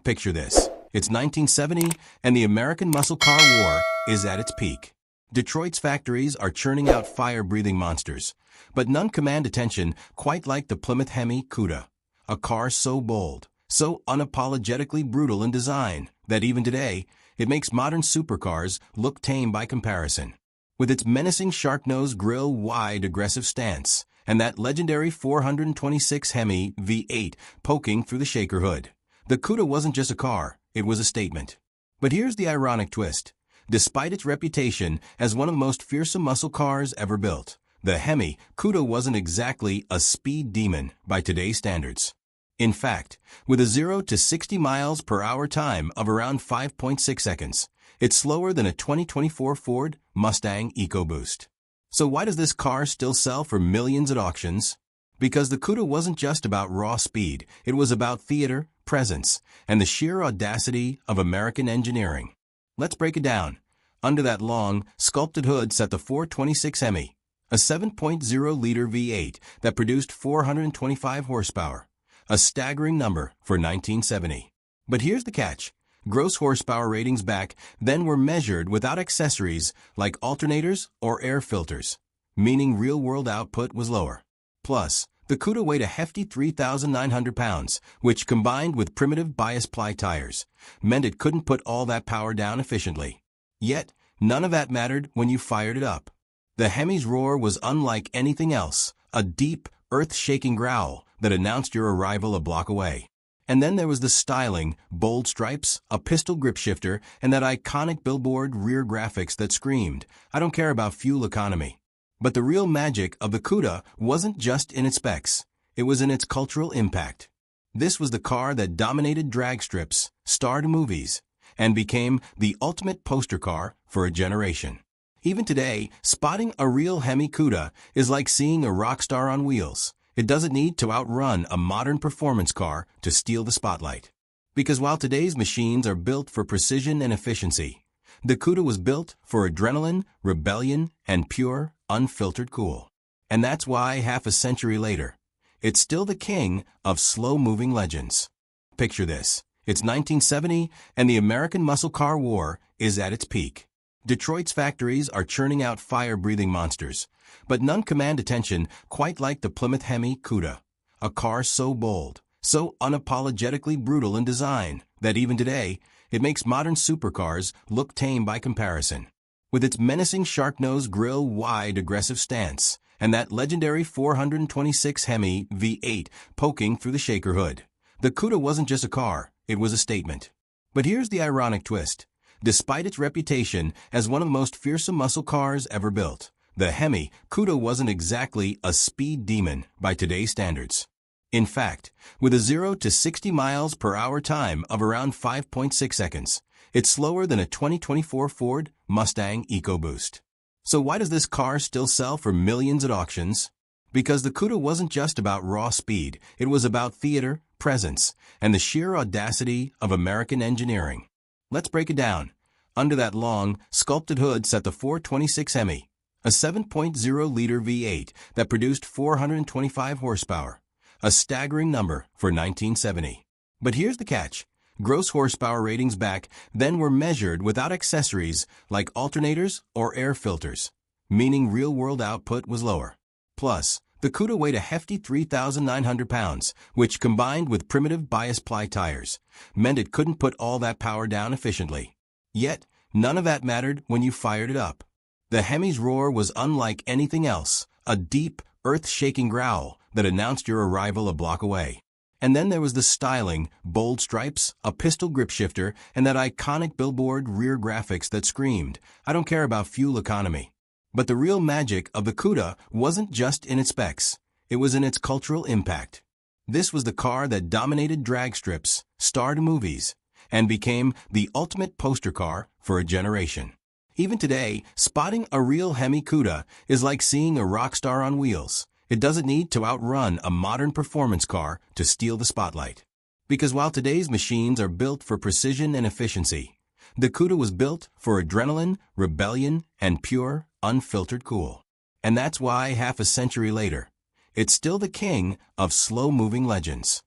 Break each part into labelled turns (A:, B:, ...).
A: Picture this. It's 1970, and the American muscle car war is at its peak. Detroit's factories are churning out fire-breathing monsters, but none command attention quite like the Plymouth Hemi Cuda, a car so bold, so unapologetically brutal in design, that even today, it makes modern supercars look tame by comparison. With its menacing shark-nose grille, wide, aggressive stance, and that legendary 426 Hemi V8 poking through the shaker hood, the Cuda wasn't just a car, it was a statement. But here's the ironic twist. Despite its reputation as one of the most fearsome muscle cars ever built, the Hemi Cuda wasn't exactly a speed demon by today's standards. In fact, with a 0 to 60 miles per hour time of around 5.6 seconds, it's slower than a 2024 Ford Mustang EcoBoost. So why does this car still sell for millions at auctions? Because the Cuda wasn't just about raw speed, it was about theater, presence, and the sheer audacity of American engineering. Let's break it down. Under that long, sculpted hood sat the 426 Hemi, a 7.0-liter V8 that produced 425 horsepower, a staggering number for 1970. But here's the catch. Gross horsepower ratings back then were measured without accessories like alternators or air filters, meaning real-world output was lower. Plus, the Cuda weighed a hefty 3,900 pounds, which combined with primitive bias-ply tires, meant it couldn't put all that power down efficiently. Yet, none of that mattered when you fired it up. The Hemi's roar was unlike anything else, a deep, earth-shaking growl that announced your arrival a block away. And then there was the styling, bold stripes, a pistol grip shifter, and that iconic billboard rear graphics that screamed, "I don't care about fuel economy." But the real magic of the Cuda wasn't just in its specs, it was in its cultural impact. This was the car that dominated drag strips, starred movies, and became the ultimate poster car for a generation. Even today, spotting a real Hemi Cuda is like seeing a rock star on wheels. It doesn't need to outrun a modern performance car to steal the spotlight. Because while today's machines are built for precision and efficiency, the Cuda was built for adrenaline, rebellion, and pure, unfiltered cool. And that's why, half a century later, it's still the king of slow-moving legends. Picture this. It's 1970, and the American muscle car war is at its peak. Detroit's factories are churning out fire-breathing monsters, but none command attention quite like the Plymouth Hemi Cuda, a car so bold, so unapologetically brutal in design, that even today, it makes modern supercars look tame by comparison. With its menacing shark-nose grille, wide, aggressive stance, and that legendary 426 Hemi V8 poking through the shaker hood, the Cuda wasn't just a car, it was a statement. But here's the ironic twist. Despite its reputation as one of the most fearsome muscle cars ever built, the Hemi Cuda wasn't exactly a speed demon by today's standards. In fact, with a 0 to 60 miles per hour time of around 5.6 seconds, it's slower than a 2024 Ford Mustang EcoBoost. So why does this car still sell for millions at auctions? Because the Cuda wasn't just about raw speed, it was about theater, presence, and the sheer audacity of American engineering. Let's break it down. Under that long, sculpted hood sat the 426 Hemi, a 7.0-liter V8 that produced 425 horsepower, a staggering number for 1970. But here's the catch. Gross horsepower ratings back then were measured without accessories like alternators or air filters, meaning real-world output was lower. Plus, the Cuda weighed a hefty 3,900 pounds, which combined with primitive bias-ply tires, meant it couldn't put all that power down efficiently. Yet, none of that mattered when you fired it up. The Hemi's roar was unlike anything else, a deep, earth-shaking growl that announced your arrival a block away. And then there was the styling, bold stripes, a pistol grip shifter, and that iconic billboard rear graphics that screamed, "I don't care about fuel economy." But the real magic of the Cuda wasn't just in its specs, it was in its cultural impact. This was the car that dominated drag strips, starred movies, and became the ultimate poster car for a generation. Even today, spotting a real Hemi Cuda is like seeing a rock star on wheels. It doesn't need to outrun a modern performance car to steal the spotlight. Because while today's machines are built for precision and efficiency, the Cuda was built for adrenaline, rebellion, and pure, unfiltered cool. And that's why, half a century later, it's still the king of slow-moving legends.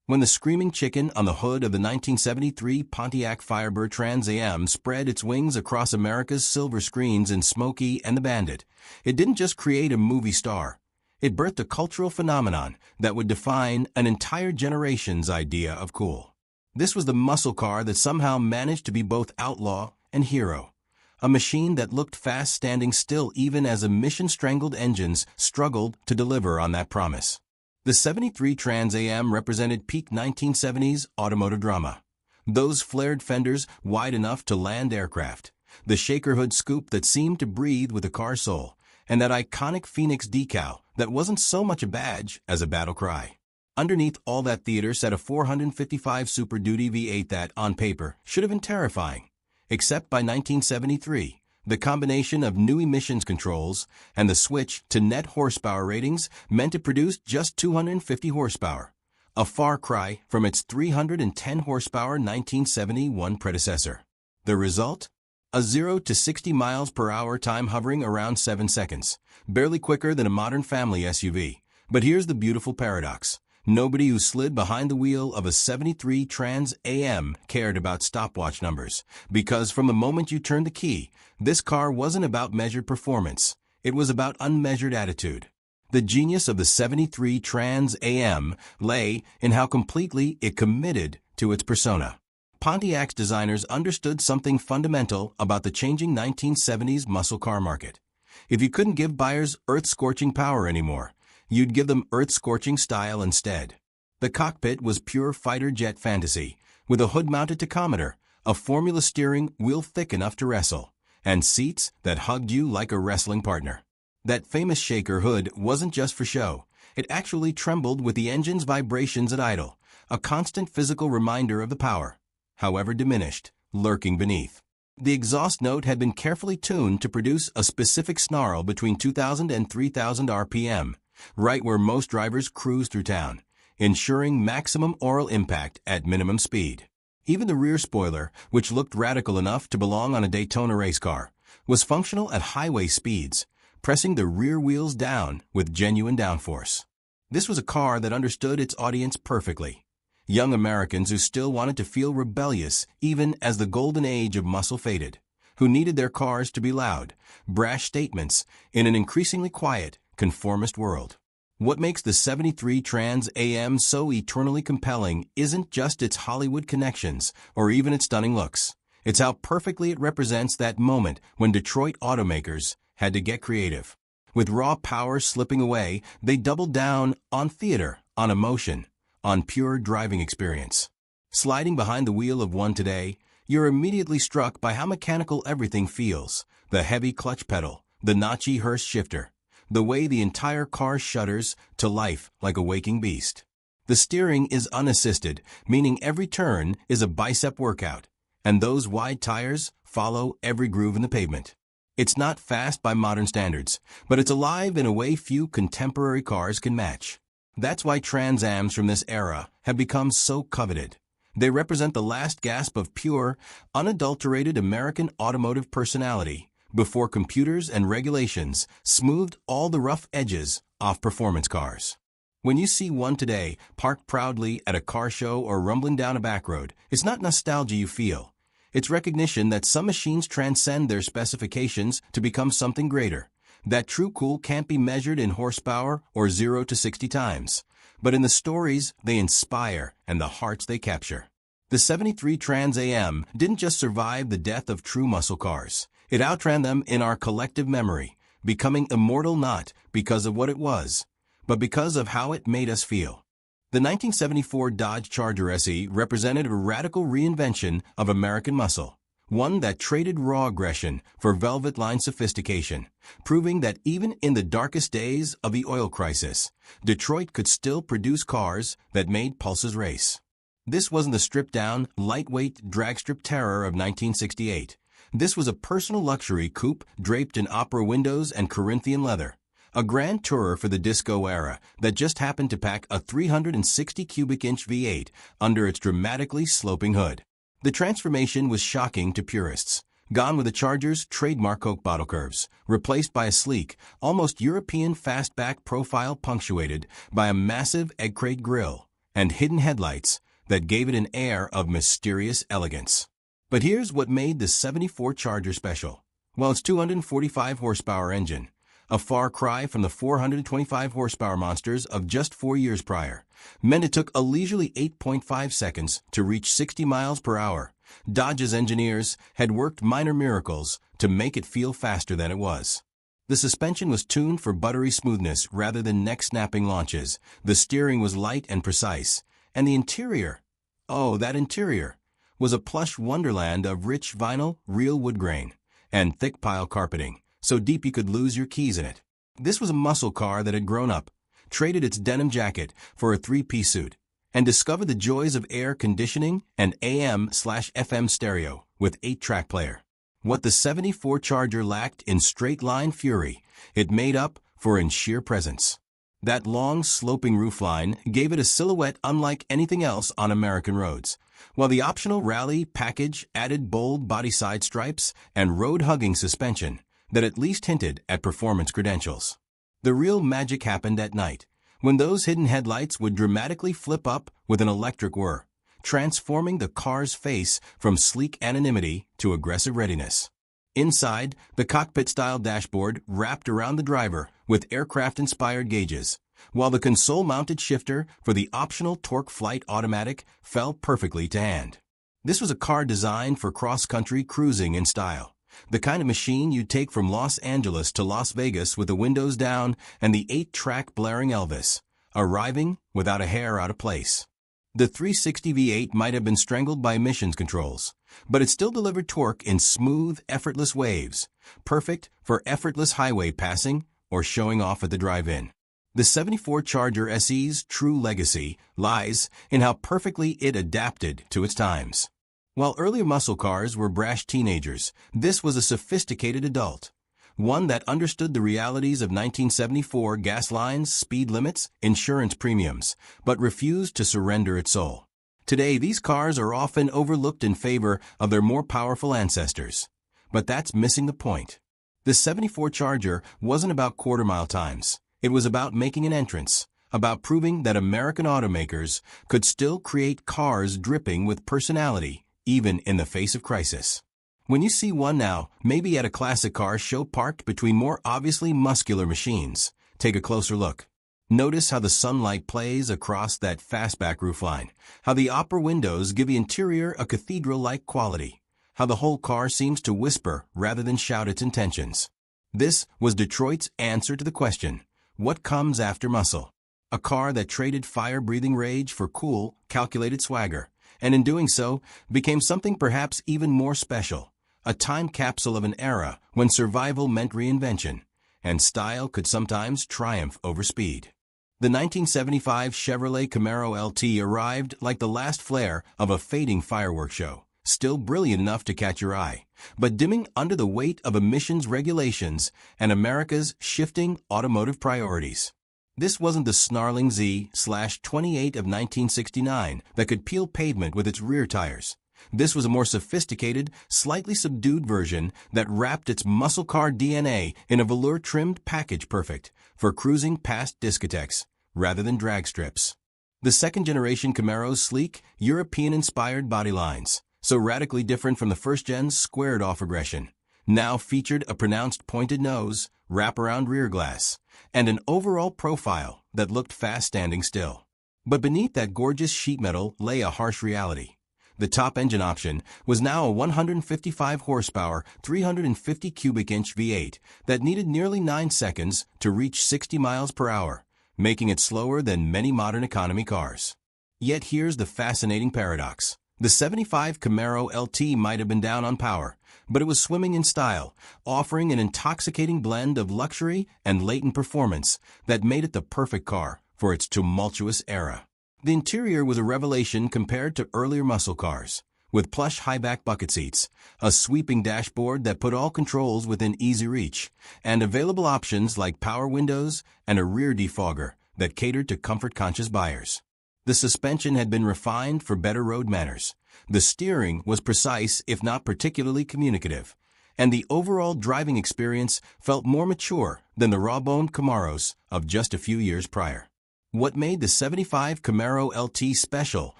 A: When the screaming chicken on the hood of the 1973 Pontiac Firebird Trans Am spread its wings across America's silver screens in Smokey and the Bandit, it didn't just create a movie star. It birthed a cultural phenomenon that would define an entire generation's idea of cool. This was the muscle car that somehow managed to be both outlaw and hero. A machine that looked fast standing still even as emission-strangled engines struggled to deliver on that promise. The 73 Trans Am represented peak 1970s automotive drama. Those flared fenders wide enough to land aircraft, the shaker hood scoop that seemed to breathe with a car's soul, and that iconic Phoenix decal that wasn't so much a badge as a battle cry. Underneath all that theater sat a 455 Super Duty V8 that, on paper, should have been terrifying. Except by 1973, the combination of new emissions controls and the switch to net horsepower ratings meant it produced just 250 horsepower, a far cry from its 310 horsepower 1971 predecessor. The result? A 0 to 60 miles per hour time hovering around 7 seconds, barely quicker than a modern family SUV. But here's the beautiful paradox. Nobody who slid behind the wheel of a 73 Trans Am cared about stopwatch numbers, because from the moment you turned the key, this car wasn't about measured performance. It was about unmeasured attitude. The genius of the 73 Trans Am lay in how completely it committed to its persona. Pontiac's designers understood something fundamental about the changing 1970s muscle car market. If you couldn't give buyers earth-scorching power anymore, you'd give them earth-scorching style instead. The cockpit was pure fighter jet fantasy, with a hood-mounted tachometer, a formula steering wheel thick enough to wrestle, and seats that hugged you like a wrestling partner. That famous shaker hood wasn't just for show. It actually trembled with the engine's vibrations at idle, a constant physical reminder of the power, however diminished, lurking beneath. The exhaust note had been carefully tuned to produce a specific snarl between 2,000 and 3,000 RPM, right where most drivers cruise through town, ensuring maximum oral impact at minimum speed. Even the rear spoiler, which looked radical enough to belong on a Daytona race car, was functional at highway speeds, pressing the rear wheels down with genuine downforce. This was a car that understood its audience perfectly. Young Americans who still wanted to feel rebellious even as the golden age of muscle faded, who needed their cars to be loud, brash statements in an increasingly quiet, conformist world. What makes the 73 Trans Am so eternally compelling isn't just its Hollywood connections or even its stunning looks. It's how perfectly it represents that moment when Detroit automakers had to get creative. With raw power slipping away, they doubled down on theater, on emotion, on pure driving experience. Sliding behind the wheel of one today, you're immediately struck by how mechanical everything feels. The heavy clutch pedal, the notchy hearse shifter, the way the entire car shudders to life like a waking beast. The steering is unassisted, meaning every turn is a bicep workout, and those wide tires follow every groove in the pavement. It's not fast by modern standards, but it's alive in a way few contemporary cars can match. That's why Trans Ams from this era have become so coveted. They represent the last gasp of pure, unadulterated American automotive personality before computers and regulations smoothed all the rough edges off performance cars. When you see one today parked proudly at a car show or rumbling down a back road, it's not nostalgia you feel. It's recognition that some machines transcend their specifications to become something greater. That true cool can't be measured in horsepower or 0 to 60 times, but in the stories they inspire and the hearts they capture. The 73 Trans Am didn't just survive the death of true muscle cars. It outran them in our collective memory, becoming immortal not because of what it was, but because of how it made us feel. The 1974 Dodge Charger SE represented a radical reinvention of American muscle, one that traded raw aggression for velvet-lined sophistication, proving that even in the darkest days of the oil crisis, Detroit could still produce cars that made pulses race. This wasn't the stripped-down, lightweight dragstrip terror of 1968. This was a personal luxury coupe draped in opera windows and Corinthian leather, a grand tourer for the disco era that just happened to pack a 360 cubic inch V8 under its dramatically sloping hood. The transformation was shocking to purists. Gone were the Charger's trademark Coke bottle curves, replaced by a sleek, almost European fastback profile punctuated by a massive egg crate grille and hidden headlights that gave it an air of mysterious elegance. But here's what made the 74 Charger special. Well, its 245 horsepower engine, a far cry from the 425 horsepower monsters of just 4 years prior, meant it took a leisurely 8.5 seconds to reach 60 miles per hour. Dodge's engineers had worked minor miracles to make it feel faster than it was. The suspension was tuned for buttery smoothness rather than neck-snapping launches. The steering was light and precise. And the interior, oh, that interior, was a plush wonderland of rich vinyl, real wood grain, and thick pile carpeting, so deep you could lose your keys in it. This was a muscle car that had grown up, traded its denim jacket for a three-piece suit, and discovered the joys of air conditioning and AM/FM stereo with 8-track player. What the 74 Charger lacked in straight-line fury, it made up for in sheer presence. That long, sloping roofline gave it a silhouette unlike anything else on American roads, while the optional rally package added bold body side stripes and road-hugging suspension that at least hinted at performance credentials. The real magic happened at night, when those hidden headlights would dramatically flip up with an electric whir, transforming the car's face from sleek anonymity to aggressive readiness. Inside, the cockpit-style dashboard wrapped around the driver with aircraft-inspired gauges, while the console-mounted shifter for the optional torque flight automatic fell perfectly to hand. This was a car designed for cross-country cruising in style, the kind of machine you'd take from Los Angeles to Las Vegas with the windows down and the 8-track blaring Elvis, arriving without a hair out of place. The 360 V8 might have been strangled by emissions controls, but it still delivered torque in smooth, effortless waves, perfect for effortless highway passing or showing off at the drive-in. The 74 Charger SE's true legacy lies in how perfectly it adapted to its times. While earlier muscle cars were brash teenagers, this was a sophisticated adult, one that understood the realities of 1974 gas lines, speed limits, insurance premiums, but refused to surrender its soul. Today, these cars are often overlooked in favor of their more powerful ancestors. But that's missing the point. The 74 Charger wasn't about quarter-mile times. It was about making an entrance, about proving that American automakers could still create cars dripping with personality, even in the face of crisis. When you see one now, maybe at a classic car show parked between more obviously muscular machines, take a closer look. Notice how the sunlight plays across that fastback roofline, how the upper windows give the interior a cathedral-like quality, how the whole car seems to whisper rather than shout its intentions. This was Detroit's answer to the question, what comes after muscle? A car that traded fire-breathing rage for cool, calculated swagger, and in doing so, became something perhaps even more special. A time capsule of an era when survival meant reinvention, and style could sometimes triumph over speed. The 1975 Chevrolet Camaro LT arrived like the last flare of a fading fireworks show, still brilliant enough to catch your eye, but dimming under the weight of emissions regulations and America's shifting automotive priorities. This wasn't the snarling Z/28 of 1969 that could peel pavement with its rear tires. This was a more sophisticated, slightly subdued version that wrapped its muscle car DNA in a velour-trimmed package perfect for cruising past discotheques rather than drag strips. The second-generation Camaro's sleek, European-inspired body lines, so radically different from the first-gen's squared-off aggression, now featured a pronounced pointed nose, wraparound rear glass, and an overall profile that looked fast standing still. But beneath that gorgeous sheet metal lay a harsh reality. The top engine option was now a 155 horsepower, 350 cubic inch V8 that needed nearly 9 seconds to reach 60 miles per hour, making it slower than many modern economy cars. Yet here's the fascinating paradox. The 75 Camaro LT might have been down on power, but it was swimming in style, offering an intoxicating blend of luxury and latent performance that made it the perfect car for its tumultuous era. The interior was a revelation compared to earlier muscle cars, with plush high-back bucket seats, a sweeping dashboard that put all controls within easy reach, and available options like power windows and a rear defogger that catered to comfort-conscious buyers. The suspension had been refined for better road manners. The steering was precise if not particularly communicative, and the overall driving experience felt more mature than the raw-boned Camaros of just a few years prior. What made the 75 Camaro LT special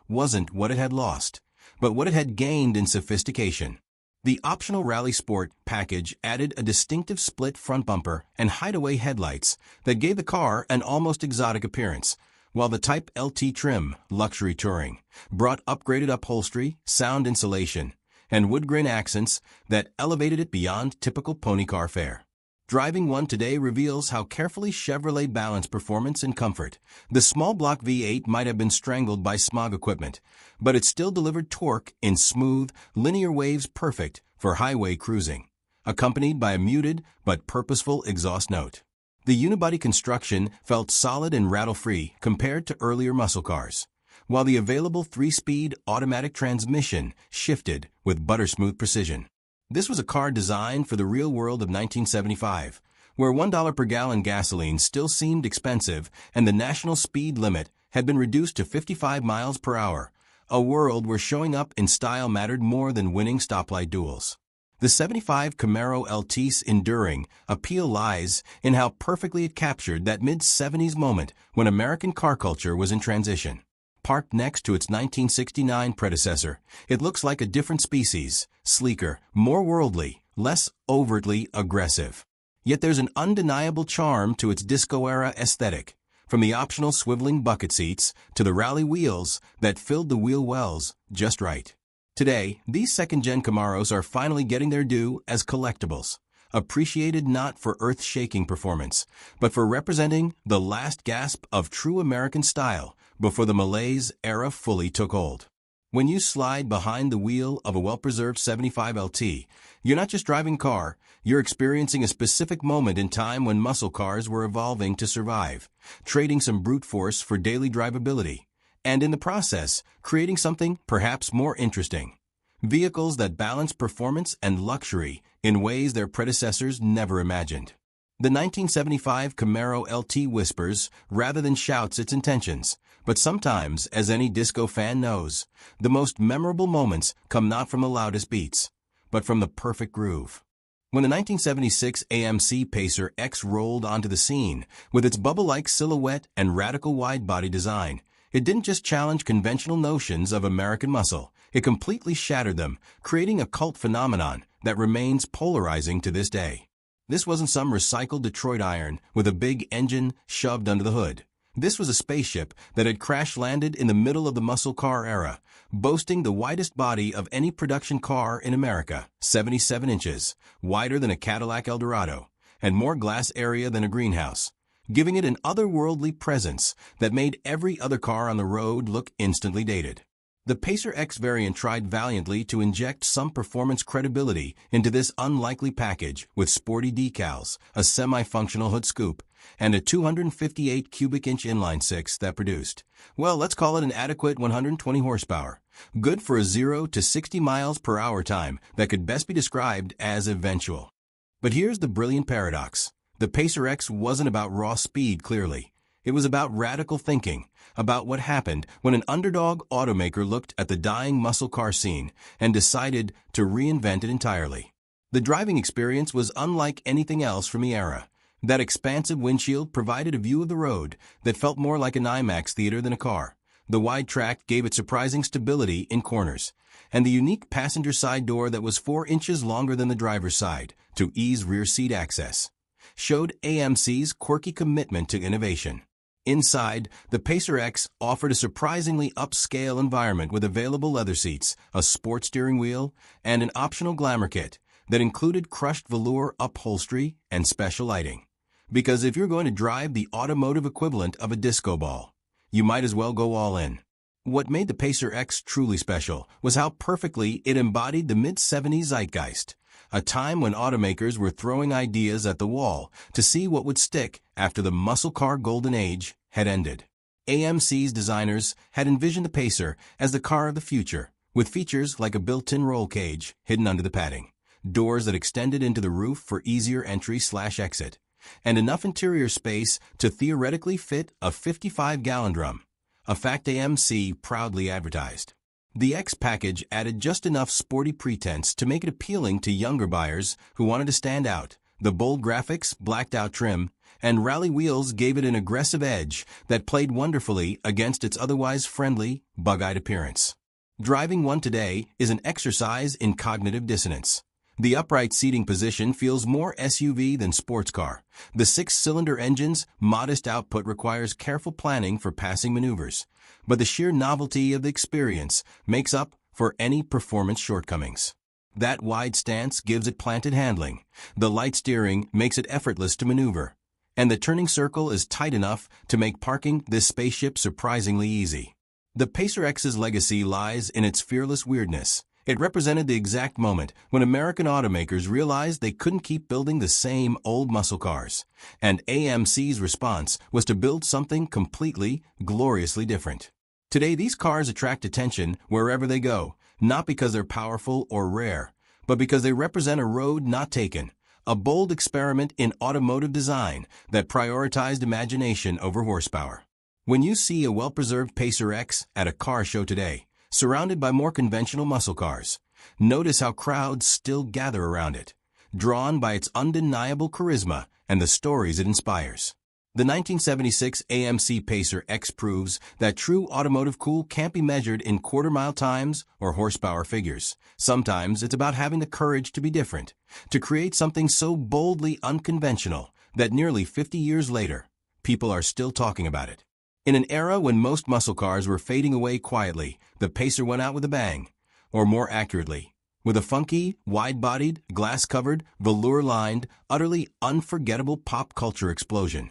A: wasn't what it had lost, but what it had gained in sophistication. The optional Rally Sport package added a distinctive split front bumper and hideaway headlights that gave the car an almost exotic appearance, while the Type LT trim, luxury touring, brought upgraded upholstery, sound insulation, and wood grain accents that elevated it beyond typical pony car fare. Driving one today reveals how carefully Chevrolet balanced performance and comfort. The small block V8 might have been strangled by smog equipment, but it still delivered torque in smooth, linear waves perfect for highway cruising, accompanied by a muted but purposeful exhaust note. The unibody construction felt solid and rattle-free compared to earlier muscle cars, while the available 3-speed automatic transmission shifted with butter-smooth precision. This was a car designed for the real world of 1975, where $1 per gallon gasoline still seemed expensive and the national speed limit had been reduced to 55 miles per hour, a world where showing up in style mattered more than winning stoplight duels. The 75 Camaro LT's enduring appeal lies in how perfectly it captured that mid-70s moment when American car culture was in transition. Parked next to its 1969 predecessor, it looks like a different species, sleeker, more worldly, less overtly aggressive. Yet there's an undeniable charm to its disco-era aesthetic, from the optional swiveling bucket seats to the rally wheels that filled the wheel wells just right. Today, these second-gen Camaros are finally getting their due as collectibles, appreciated not for earth-shaking performance, but for representing the last gasp of true American style before the malaise era fully took hold. When you slide behind the wheel of a well-preserved 75 LT, you're not just driving a car, you're experiencing a specific moment in time when muscle cars were evolving to survive, trading some brute force for daily drivability, and in the process, creating something perhaps more interesting. Vehicles that balance performance and luxury in ways their predecessors never imagined. The 1975 Camaro LT whispers rather than shouts its intentions, but sometimes, as any disco fan knows, the most memorable moments come not from the loudest beats, but from the perfect groove. When the 1976 AMC Pacer X rolled onto the scene, with its bubble-like silhouette and radical wide-body design, it didn't just challenge conventional notions of American muscle, it completely shattered them, creating a cult phenomenon that remains polarizing to this day. This wasn't some recycled Detroit iron with a big engine shoved under the hood. This was a spaceship that had crash-landed in the middle of the muscle car era, boasting the widest body of any production car in America, 77 inches, wider than a Cadillac Eldorado, and more glass area than a greenhouse, giving it an otherworldly presence that made every other car on the road look instantly dated. The Pacer X variant tried valiantly to inject some performance credibility into this unlikely package with sporty decals, a semi-functional hood scoop, and a 258 cubic inch inline-six that produced, well, let's call it an adequate 120 horsepower, good for a 0 to 60 miles per hour time that could best be described as eventual. But here's the brilliant paradox. The Pacer X wasn't about raw speed, clearly. It was about radical thinking, about what happened when an underdog automaker looked at the dying muscle car scene and decided to reinvent it entirely. The driving experience was unlike anything else from the era. That expansive windshield provided a view of the road that felt more like an IMAX theater than a car. The wide track gave it surprising stability in corners, and the unique passenger side door that was 4 inches longer than the driver's side to ease rear seat access showed AMC's quirky commitment to innovation. Inside, the Pacer X offered a surprisingly upscale environment with available leather seats, a sport steering wheel, and an optional glamour kit that included crushed velour upholstery and special lighting. Because if you're going to drive the automotive equivalent of a disco ball, you might as well go all in. What made the Pacer X truly special was how perfectly it embodied the mid-70s zeitgeist, a time when automakers were throwing ideas at the wall to see what would stick after the muscle car golden age had ended. AMC's designers had envisioned the Pacer as the car of the future, with features like a built-in roll cage hidden under the padding, doors that extended into the roof for easier entry/exit, and enough interior space to theoretically fit a 55-gallon drum, a fact AMC proudly advertised. The X package added just enough sporty pretense to make it appealing to younger buyers who wanted to stand out. The bold graphics, blacked-out trim, and rally wheels gave it an aggressive edge that played wonderfully against its otherwise friendly, bug-eyed appearance. Driving one today is an exercise in cognitive dissonance. The upright seating position feels more SUV than sports car. The six-cylinder engine's modest output requires careful planning for passing maneuvers, but the sheer novelty of the experience makes up for any performance shortcomings. That wide stance gives it planted handling, the light steering makes it effortless to maneuver, and the turning circle is tight enough to make parking this spaceship surprisingly easy. The Pacer X's legacy lies in its fearless weirdness. It represented the exact moment when American automakers realized they couldn't keep building the same old muscle cars, and AMC's response was to build something completely, gloriously different. Today, these cars attract attention wherever they go, not because they're powerful or rare, but because they represent a road not taken, a bold experiment in automotive design that prioritized imagination over horsepower. When you see a well-preserved Pacer X at a car show today, surrounded by more conventional muscle cars, notice how crowds still gather around it, drawn by its undeniable charisma and the stories it inspires. The 1976 AMC Pacer X proves that true automotive cool can't be measured in quarter-mile times or horsepower figures. Sometimes it's about having the courage to be different, to create something so boldly unconventional that nearly 50 years later, people are still talking about it. In an era when most muscle cars were fading away quietly, the Pacer went out with a bang, or more accurately, with a funky, wide-bodied, glass-covered, velour-lined, utterly unforgettable pop culture explosion.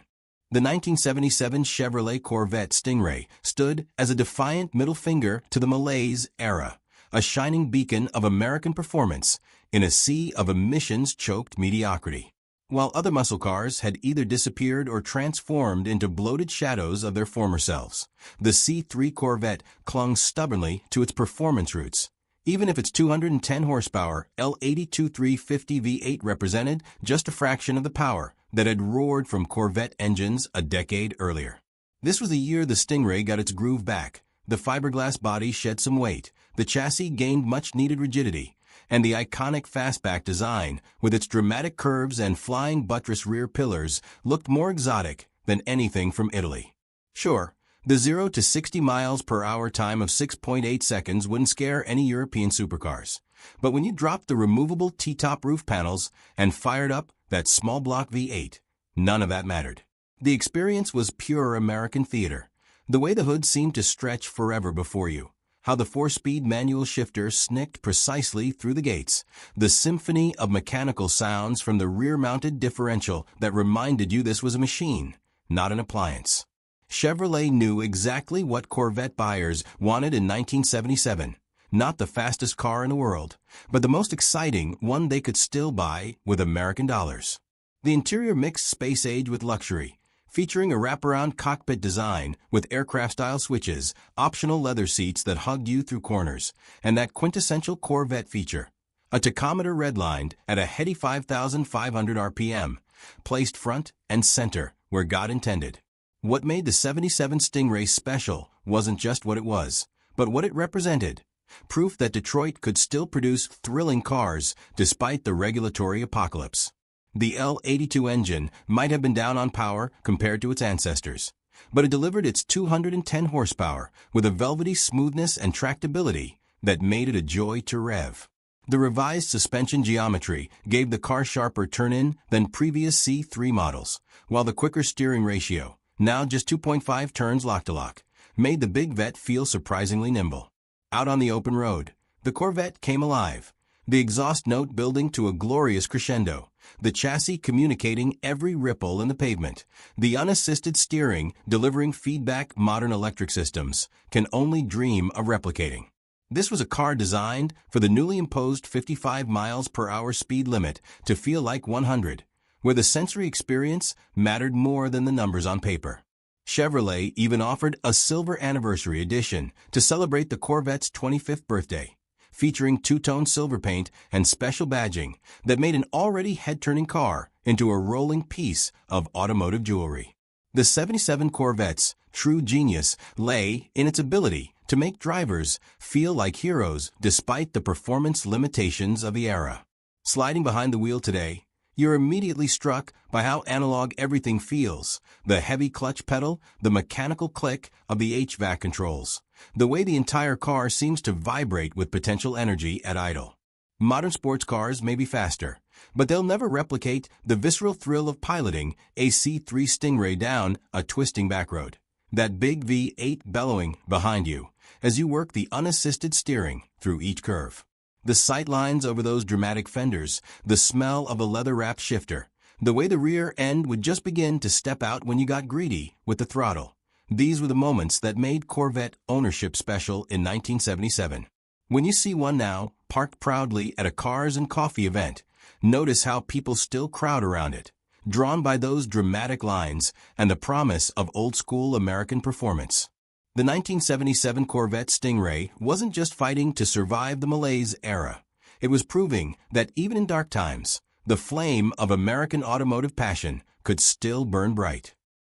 A: The 1977 Chevrolet Corvette Stingray stood as a defiant middle finger to the malaise era, a shining beacon of American performance in a sea of emissions-choked mediocrity. While other muscle cars had either disappeared or transformed into bloated shadows of their former selves, the C3 Corvette clung stubbornly to its performance roots. Even if its 210 horsepower L82 350 V8 represented just a fraction of the power that had roared from Corvette engines a decade earlier. This was the year the Stingray got its groove back, the fiberglass body shed some weight, the chassis gained much-needed rigidity, and the iconic fastback design, with its dramatic curves and flying buttress rear pillars, looked more exotic than anything from Italy. Sure, the 0 to 60 miles per hour time of 6.8 seconds wouldn't scare any European supercars. But when you dropped the removable T-top roof panels and fired up that small block V8, none of that mattered. The experience was pure American theater. The way the hood seemed to stretch forever before you, how the 4-speed manual shifter snicked precisely through the gates, the symphony of mechanical sounds from the rear-mounted differential that reminded you this was a machine, not an appliance. Chevrolet knew exactly what Corvette buyers wanted in 1977. Not the fastest car in the world, but the most exciting one they could still buy with American dollars. The interior mixed space age with luxury, featuring a wraparound cockpit design with aircraft-style switches, optional leather seats that hugged you through corners, and that quintessential Corvette feature, a tachometer redlined at a heady 5,500 RPM, placed front and center where God intended. What made the 77 Stingray special wasn't just what it was, but what it represented. Proof that Detroit could still produce thrilling cars despite the regulatory apocalypse. The L82 engine might have been down on power compared to its ancestors, but it delivered its 210 horsepower with a velvety smoothness and tractability that made it a joy to rev. The revised suspension geometry gave the car sharper turn-in than previous C3 models, while the quicker steering ratio, now just 2.5 turns lock-to-lock, made the big Vette feel surprisingly nimble. Out on the open road, the Corvette came alive, the exhaust note building to a glorious crescendo, the chassis communicating every ripple in the pavement, the unassisted steering delivering feedback modern electric systems can only dream of replicating. This was a car designed for the newly imposed 55 miles per hour speed limit to feel like 100, where the sensory experience mattered more than the numbers on paper. Chevrolet even offered a silver anniversary edition to celebrate the Corvette's 25th birthday, featuring two-tone silver paint and special badging that made an already head-turning car into a rolling piece of automotive jewelry. The 77 Corvette's true genius lay in its ability to make drivers feel like heroes despite the performance limitations of the era. Sliding behind the wheel today, You're immediately struck by how analog everything feels. The heavy clutch pedal, the mechanical click of the HVAC controls, the way the entire car seems to vibrate with potential energy at idle. Modern sports cars may be faster, but they'll never replicate the visceral thrill of piloting a C3 Stingray down a twisting back road. That big V8 bellowing behind you as you work the unassisted steering through each curve. The sight lines over those dramatic fenders, the smell of a leather-wrapped shifter, the way the rear end would just begin to step out when you got greedy with the throttle. These were the moments that made Corvette ownership special in 1977. When you see one now, parked proudly at a Cars and Coffee event, notice how people still crowd around it, drawn by those dramatic lines and the promise of old-school American performance. The 1977 Corvette Stingray wasn't just fighting to survive the malaise era. It was proving that even in dark times, the flame of American automotive passion could still burn bright.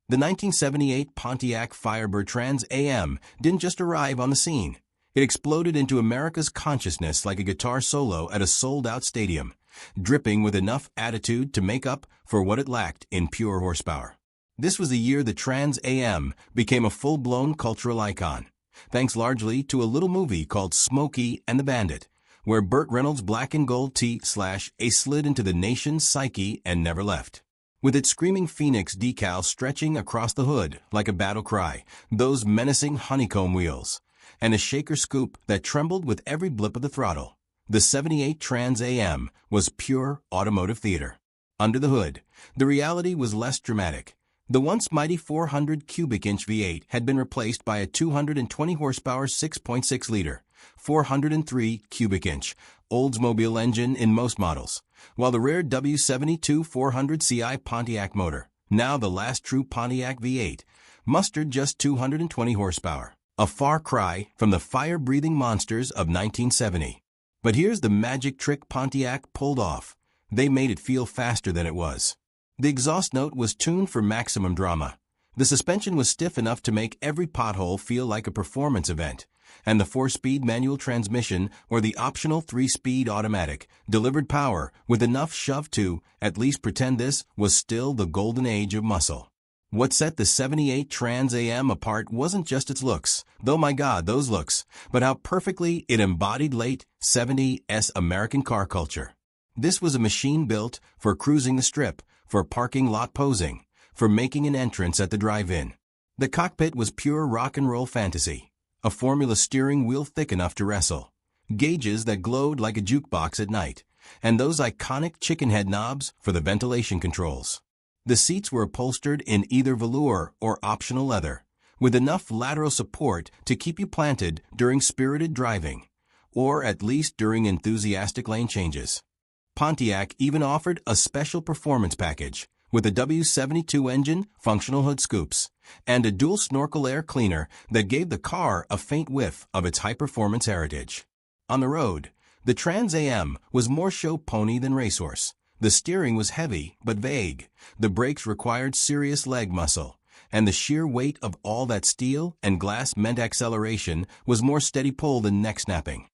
A: The 1978 Pontiac Firebird Trans Am didn't just arrive on the scene. It exploded into America's consciousness like a guitar solo at a sold-out stadium, dripping with enough attitude to make up for what it lacked in pure horsepower. This was the year the Trans Am became a full-blown cultural icon, thanks largely to a little movie called Smokey and the Bandit, where Burt Reynolds' black and gold T/A slid into the nation's psyche and never left. With its screaming Phoenix decal stretching across the hood like a battle cry, those menacing honeycomb wheels, and a shaker scoop that trembled with every blip of the throttle, the 78 Trans Am was pure automotive theater. Under the hood, the reality was less dramatic. The once mighty 400 cubic inch V8 had been replaced by a 220 horsepower 6.6-liter, 403 cubic inch Oldsmobile engine in most models, while the rare W72 400ci Pontiac motor, now the last true Pontiac V8, mustered just 220 horsepower, a far cry from the fire-breathing monsters of 1970. But here's the magic trick Pontiac pulled off. They made it feel faster than it was. The exhaust note was tuned for maximum drama. The suspension was stiff enough to make every pothole feel like a performance event, and the 4-speed manual transmission or the optional 3-speed automatic delivered power with enough shove to at least pretend this was still the golden age of muscle. What set the 78 Trans Am apart wasn't just its looks, though my God, those looks, but how perfectly it embodied late 70s American car culture. This was a machine built for cruising the strip, for parking lot posing, for making an entrance at the drive-in. The cockpit was pure rock and roll fantasy, a formula steering wheel thick enough to wrestle, gauges that glowed like a jukebox at night, and those iconic chicken head knobs for the ventilation controls. The seats were upholstered in either velour or optional leather, with enough lateral support to keep you planted during spirited driving, or at least during enthusiastic lane changes. Pontiac even offered a special performance package with a W72 engine, functional hood scoops, and a dual snorkel air cleaner that gave the car a faint whiff of its high-performance heritage. On the road, the Trans Am was more show pony than racehorse. The steering was heavy but vague, the brakes required serious leg muscle, and the sheer weight of all that steel and glass meant acceleration was more steady pull than neck snapping.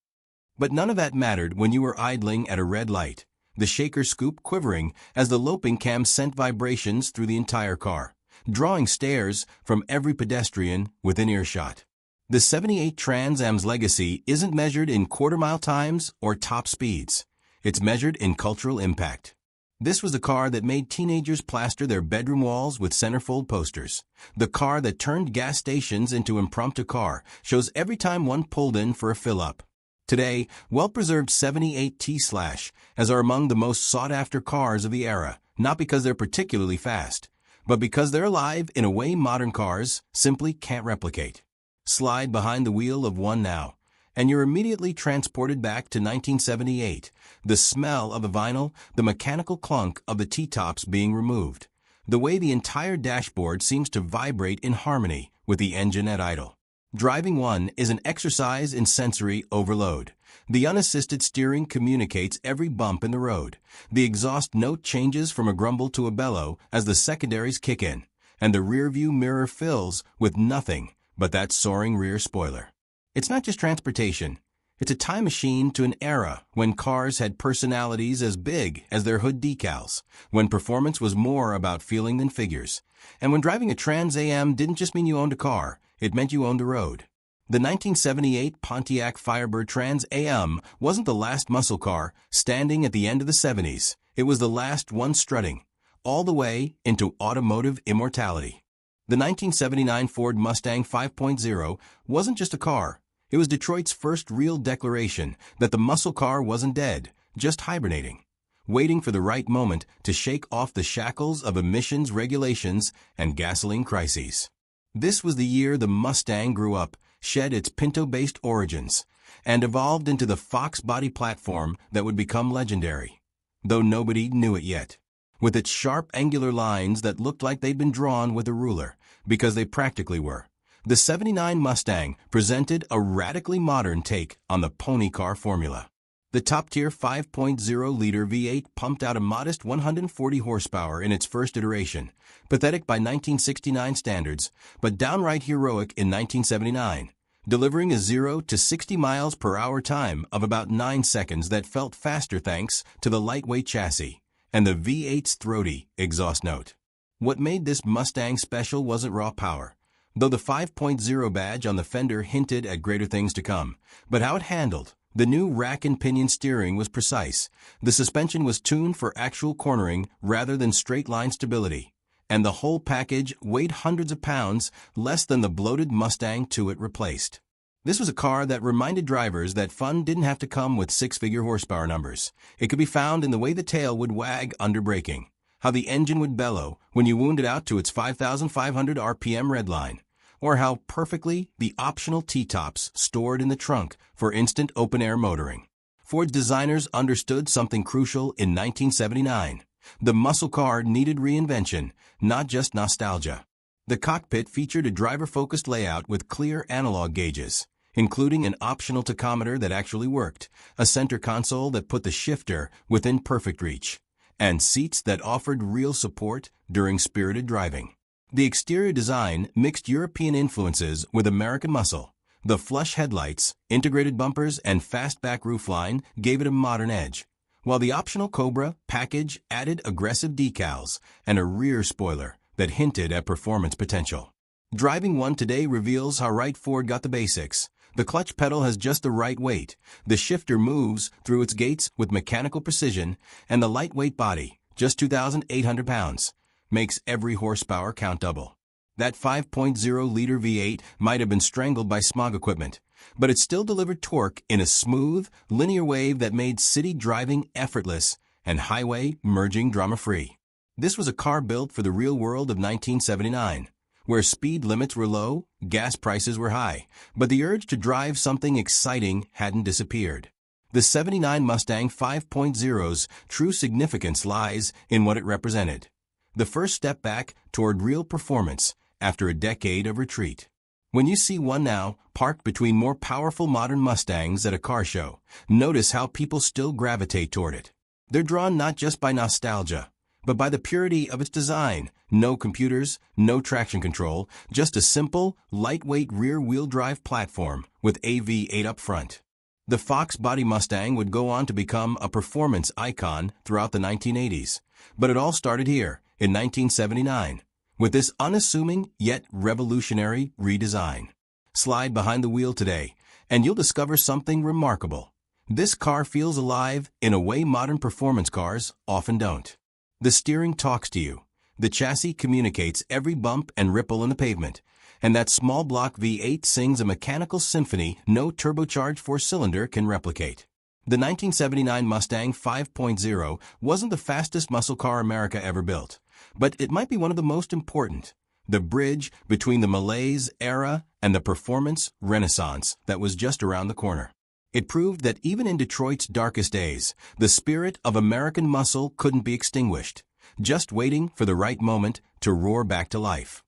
A: But none of that mattered when you were idling at a red light, the shaker scoop quivering as the loping cam sent vibrations through the entire car, drawing stares from every pedestrian within earshot. The 78 Trans Am's legacy isn't measured in quarter-mile times or top speeds. It's measured in cultural impact. This was the car that made teenagers plaster their bedroom walls with centerfold posters. The car that turned gas stations into impromptu car shows every time one pulled in for a fill-up. Today, well-preserved 78 T/as are among the most sought-after cars of the era, not because they're particularly fast, but because they're alive in a way modern cars simply can't replicate. Slide behind the wheel of one now, and you're immediately transported back to 1978, the smell of the vinyl, the mechanical clunk of the T-tops being removed, the way the entire dashboard seems to vibrate in harmony with the engine at idle. Driving one is an exercise in sensory overload. The unassisted steering communicates every bump in the road. The exhaust note changes from a grumble to a bellow as the secondaries kick in, and the rearview mirror fills with nothing but that soaring rear spoiler. It's not just transportation. It's a time machine to an era when cars had personalities as big as their hood decals, when performance was more about feeling than figures, and when driving a Trans Am didn't just mean you owned a car, it meant you owned a road. The 1978 Pontiac Firebird Trans Am wasn't the last muscle car standing at the end of the 70s. It was the last one strutting, all the way into automotive immortality. The 1979 Ford Mustang 5.0 wasn't just a car. It was Detroit's first real declaration that the muscle car wasn't dead, just hibernating, waiting for the right moment to shake off the shackles of emissions regulations and gasoline crises. This was the year the Mustang grew up, shed its Pinto-based origins, and evolved into the Fox body platform that would become legendary, though nobody knew it yet. With its sharp angular lines that looked like they'd been drawn with a ruler, because they practically were, the '79 Mustang presented a radically modern take on the pony car formula. The top-tier 5.0-liter V8 pumped out a modest 140 horsepower in its first iteration, pathetic by 1969 standards, but downright heroic in 1979, delivering a 0 to 60 miles per hour time of about 9 seconds that felt faster thanks to the lightweight chassis and the V8's throaty exhaust note. What made this Mustang special wasn't raw power, though the 5.0 badge on the fender hinted at greater things to come, but how it handled. The new rack and pinion steering was precise. The suspension was tuned for actual cornering rather than straight-line stability, and the whole package weighed hundreds of pounds, less than the bloated Mustang it replaced. This was a car that reminded drivers that fun didn't have to come with six-figure horsepower numbers. It could be found in the way the tail would wag under braking, how the engine would bellow when you wound it out to its 5,500 RPM redline, or how perfectly the optional T-tops stored in the trunk for instant open-air motoring. Ford's designers understood something crucial in 1979. The muscle car needed reinvention, not just nostalgia. The cockpit featured a driver-focused layout with clear analog gauges, including an optional tachometer that actually worked, a center console that put the shifter within perfect reach, and seats that offered real support during spirited driving. The exterior design mixed European influences with American muscle. The flush headlights, integrated bumpers, and fastback roofline gave it a modern edge, while the optional Cobra package added aggressive decals and a rear spoiler that hinted at performance potential. Driving one today reveals how right Ford got the basics. The clutch pedal has just the right weight, the shifter moves through its gates with mechanical precision, and the lightweight body, just 2,800 pounds, makes every horsepower count double. That 5.0-liter V8 might have been strangled by smog equipment, but it still delivered torque in a smooth, linear wave that made city driving effortless and highway merging drama-free. This was a car built for the real world of 1979, where speed limits were low, gas prices were high, but the urge to drive something exciting hadn't disappeared. The '79 Mustang 5.0's true significance lies in what it represented. The first step back toward real performance after a decade of retreat. When you see one now, parked between more powerful modern Mustangs at a car show, notice how people still gravitate toward it. They're drawn not just by nostalgia, but by the purity of its design. No computers, no traction control, just a simple, lightweight rear-wheel drive platform with a V8 up front. The Fox body Mustang would go on to become a performance icon throughout the 1980s, but it all started here, in 1979, with this unassuming yet revolutionary redesign. Slide behind the wheel today, and you'll discover something remarkable. This car feels alive in a way modern performance cars often don't. The steering talks to you. The chassis communicates every bump and ripple in the pavement, and that small block V8 sings a mechanical symphony no turbocharged four-cylinder can replicate. The 1979 Mustang 5.0 wasn't the fastest muscle car America ever built, but it might be one of the most important. The bridge between the malaise era and the performance renaissance that was just around the corner. It proved that even in Detroit's darkest days, the spirit of American muscle couldn't be extinguished, just waiting for the right moment to roar back to life.